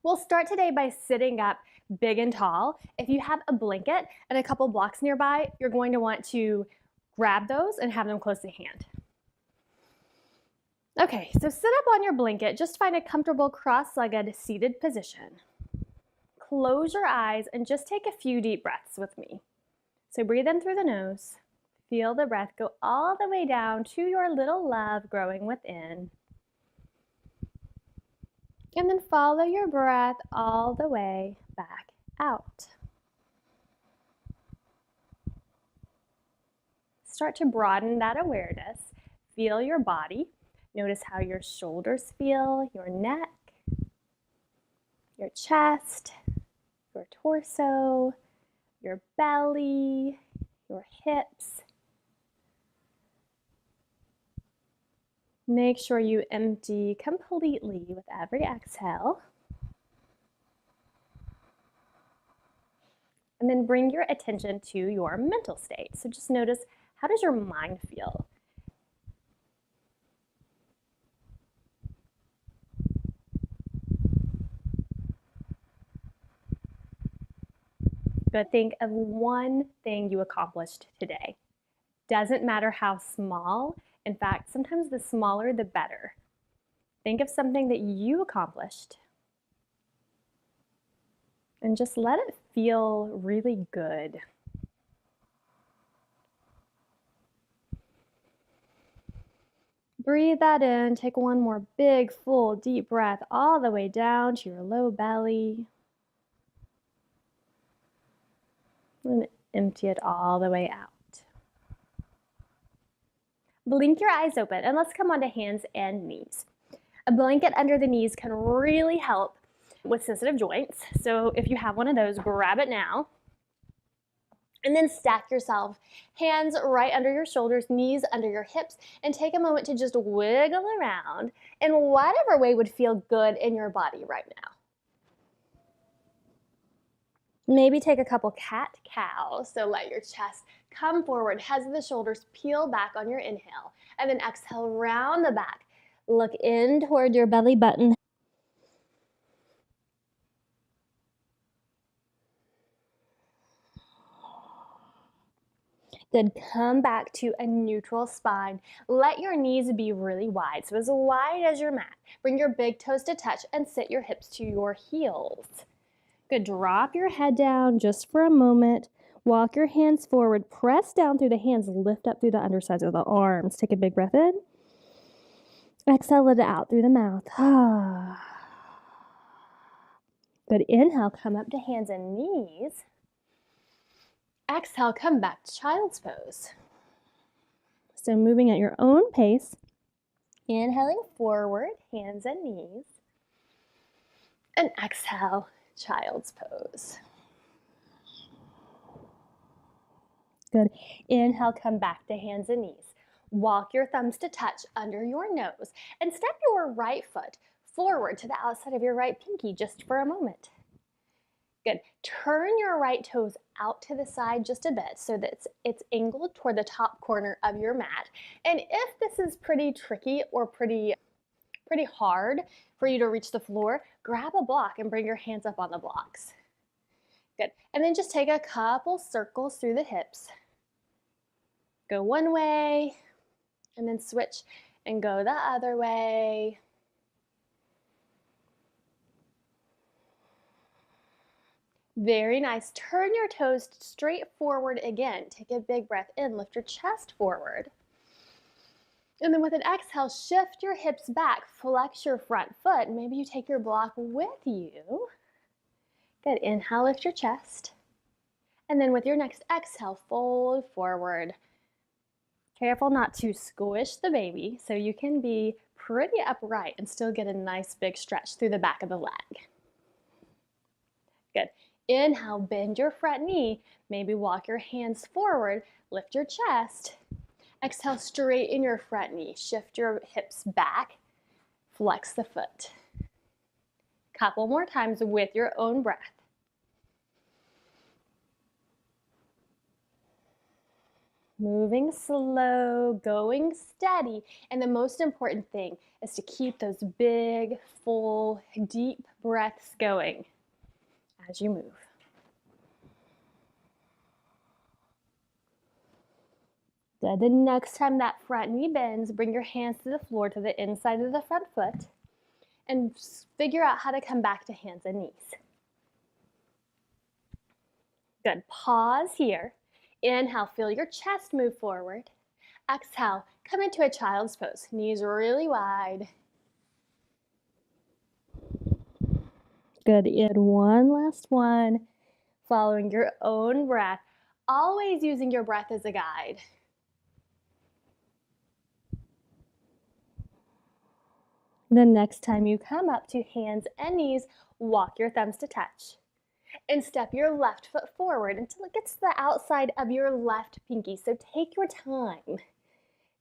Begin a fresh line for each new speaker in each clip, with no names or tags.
We'll start today by sitting up big and tall. If you have a blanket and a couple blocks nearby, you're going to want to grab those and have them close to hand. Okay, so sit up on your blanket. Just find a comfortable cross-legged seated position. Close your eyes and just take a few deep breaths with me. So breathe in through the nose. Feel the breath go all the way down to your little love growing within. And then follow your breath all the way back out. Start to broaden that awareness. Feel your body. Notice how your shoulders feel, your neck, your chest, your torso, your belly, your hips. Make sure you empty completely with every exhale. And then bring your attention to your mental state. So just notice, how does your mind feel? Good. Think of one thing you accomplished today. Doesn't matter how small. In fact, sometimes the smaller the better. Think of something that you accomplished and just let it feel really good. Breathe that in. Take one more big, full, deep breath all the way down to your low belly. And empty it all the way out. Blink your eyes open and let's come onto hands and knees. A blanket under the knees can really help with sensitive joints. So if you have one of those, grab it now. And then stack yourself, hands right under your shoulders, knees under your hips, and take a moment to just wiggle around in whatever way would feel good in your body right now. Maybe take a couple cat-cows, so let your chest come forward, heads of the shoulders peel back on your inhale, and then exhale round the back. Look in toward your belly button. Then come back to a neutral spine. Let your knees be really wide, so as wide as your mat. Bring your big toes to touch and sit your hips to your heels. Good, drop your head down just for a moment. Walk your hands forward, press down through the hands, lift up through the undersides of the arms. Take a big breath in. Exhale it out through the mouth. Good, inhale, come up to hands and knees. Exhale, come back to child's pose. So moving at your own pace. Inhaling forward, hands and knees. And exhale, child's pose. Good. Inhale, come back to hands and knees. Walk your thumbs to touch under your nose and step your right foot forward to the outside of your right pinky just for a moment. Good. Turn your right toes out to the side just a bit so that it's angled toward the top corner of your mat. And if this is pretty tricky or pretty hard for you to reach the floor, grab a block and bring your hands up on the blocks. Good. And then just take a couple circles through the hips. Go one way and then switch and go the other way. Very nice. Turn your toes straight forward again. Take a big breath in, lift your chest forward. And then with an exhale, shift your hips back, flex your front foot. Maybe you take your block with you. Good, inhale, lift your chest. And then with your next exhale, fold forward. Careful not to squish the baby so you can be pretty upright and still get a nice big stretch through the back of the leg. Good. Inhale, bend your front knee. Maybe walk your hands forward, lift your chest. Exhale, straighten your front knee. Shift your hips back, flex the foot. Couple more times with your own breath. Moving slow, going steady, and the most important thing is to keep those big, full, deep breaths going as you move. Good. The next time that front knee bends, bring your hands to the floor, to the inside of the front foot, and figure out how to come back to hands and knees. Good. Pause here. Inhale, feel your chest move forward. Exhale, come into a child's pose. Knees really wide. Good. And one last one. Following your own breath, always using your breath as a guide. The next time you come up to hands and knees, walk your thumbs to touch. And step your left foot forward until it gets to the outside of your left pinky. So take your time.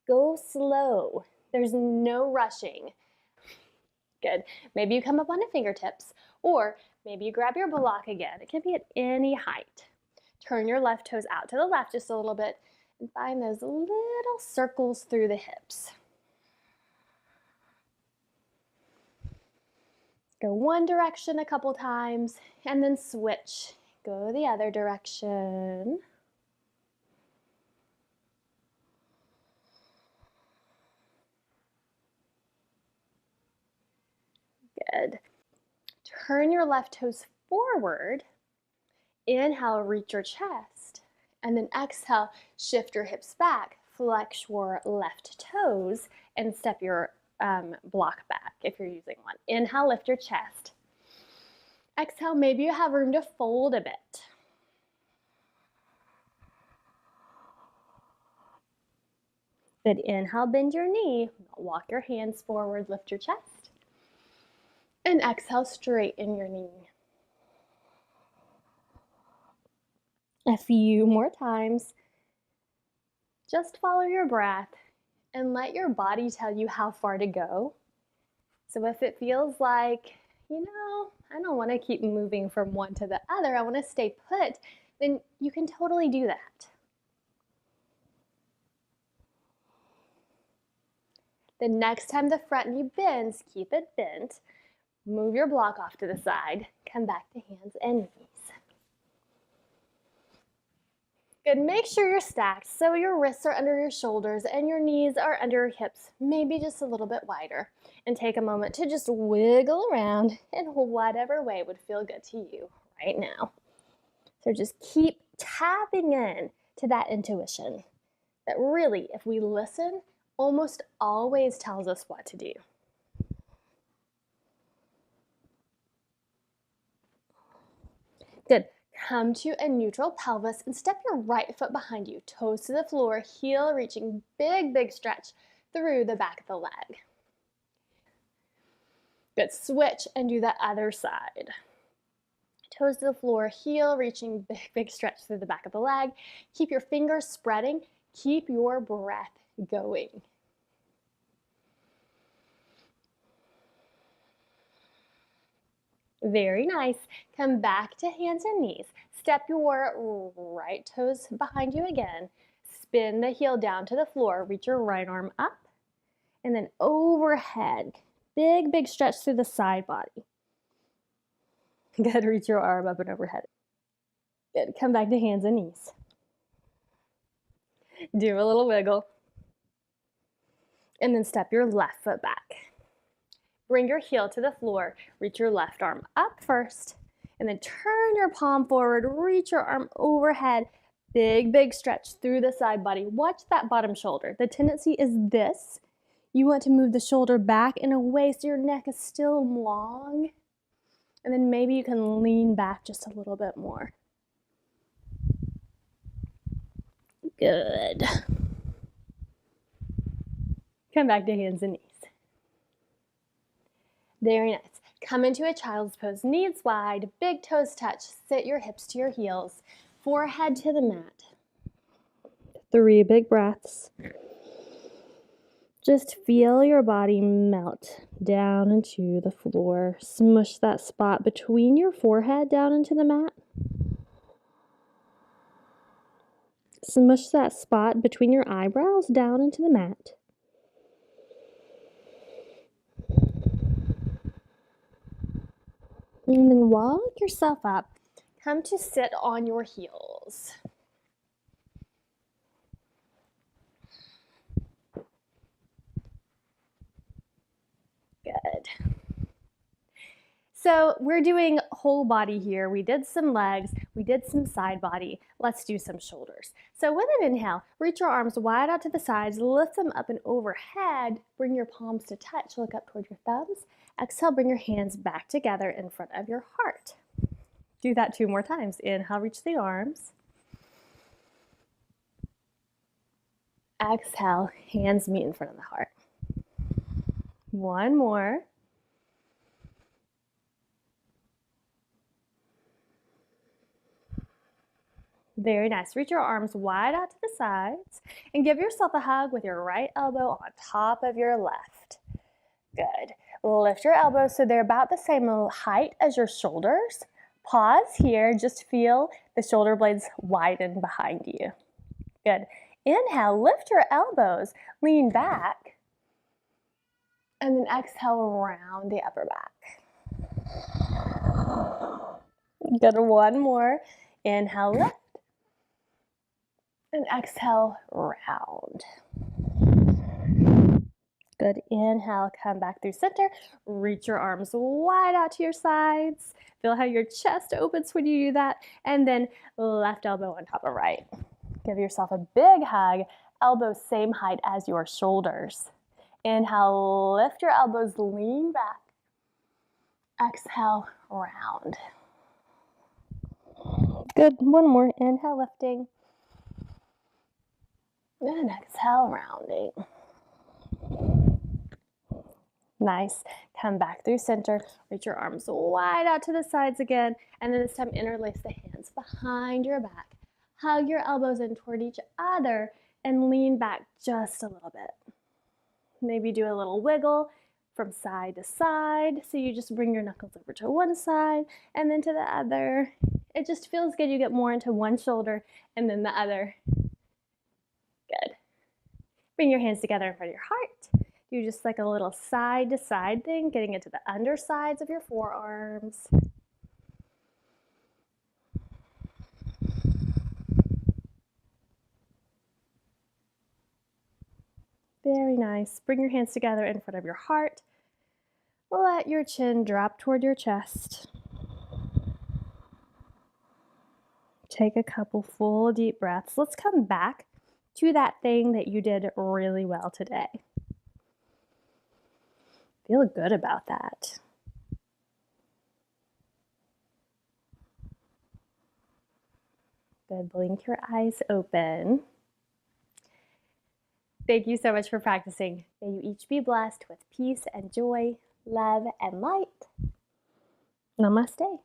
Go slow. There's no rushing. Good. Maybe you come up on the fingertips, or maybe you grab your block again. It can be at any height. Turn your left toes out to the left just a little bit and find those little circles through the hips. Go one direction a couple times and then switch. Go the other direction. Good. Turn your left toes forward. Inhale, reach your chest. And then exhale, shift your hips back. Flex your left toes and step your block back if you're using one. Inhale, lift your chest. Exhale, maybe you have room to fold a bit. Good. Inhale, bend your knee. Walk your hands forward, lift your chest. And exhale, straighten your knee. A few more times. Just follow your breath and let your body tell you how far to go. So if it feels like, I don't want to keep moving from one to the other, I want to stay put, then you can totally do that. The next time the front knee bends, keep it bent. Move your block off to the side. Come back to hands and knees. Good. Make sure you're stacked so your wrists are under your shoulders and your knees are under your hips, maybe just a little bit wider. And take a moment to just wiggle around in whatever way would feel good to you right now. So just keep tapping in to that intuition that really, if we listen, almost always tells us what to do. Good. Come to a neutral pelvis and step your right foot behind you, toes to the floor, heel reaching, big stretch through the back of the leg. Good. Switch and do the other side. Toes to the floor, heel reaching, big stretch through the back of the leg. Keep your fingers spreading. Keep your breath going. Very nice. Come back to hands and knees. Step your right toes behind you again. Spin the heel down to the floor. Reach your right arm up and then overhead. Big stretch through the side body. Good. Reach your arm up and overhead. Good. Come back to hands and knees. Do a little wiggle. And then step your left foot back. Bring your heel to the floor. Reach your left arm up first. And then turn your palm forward. Reach your arm overhead. Big stretch through the side body. Watch that bottom shoulder. The tendency is this. You want to move the shoulder back in a way so your neck is still long. And then maybe you can lean back just a little bit more. Good. Come back to hands and knees. Very nice. Come into a child's pose, knees wide, big toes touch. Sit your hips to your heels, forehead to the mat. 3 big breaths. Just feel your body melt down into the floor. Smush that spot between your forehead down into the mat. Smush that spot between your eyebrows down into the mat. And then walk yourself up. Come to sit on your heels. Good. So we're doing whole body here. We did some legs, we did some side body. Let's do some shoulders. So with an inhale, reach your arms wide out to the sides, lift them up and overhead, bring your palms to touch, look up toward your thumbs. Exhale, bring your hands back together in front of your heart. Do that 2 more times. Inhale, reach the arms. Exhale, hands meet in front of the heart. 1 more. Very nice. Reach your arms wide out to the sides and give yourself a hug with your right elbow on top of your left. Good. Lift your elbows so they're about the same height as your shoulders. Pause here. Just feel the shoulder blades widen behind you. Good. Inhale, lift your elbows, lean back, and then exhale, round the upper back. Good. 1 more. Inhale, lift. And exhale, round. Good. Inhale, come back through center. Reach your arms wide out to your sides. Feel how your chest opens when you do that. And then left elbow on top of right. Give yourself a big hug. Elbows same height as your shoulders. Inhale, lift your elbows, lean back. Exhale, round. Good. 1 more. Inhale, lifting. And exhale, rounding. Nice. Come back through center. Reach your arms wide out to the sides again. And then this time interlace the hands behind your back. Hug your elbows in toward each other and lean back just a little bit. Maybe do a little wiggle from side to side. So you just bring your knuckles over to one side and then to the other. It just feels good. You get more into one shoulder and then the other. Good. Bring your hands together in front of your heart. Do just like a little side to side thing, getting into the undersides of your forearms. Very nice. Bring your hands together in front of your heart. Let your chin drop toward your chest. Take a couple full deep breaths. Let's come back to that thing that you did really well today. Feel good about that. Good. Blink your eyes open. Thank you so much for practicing. May you each be blessed with peace and joy, love and light. Namaste.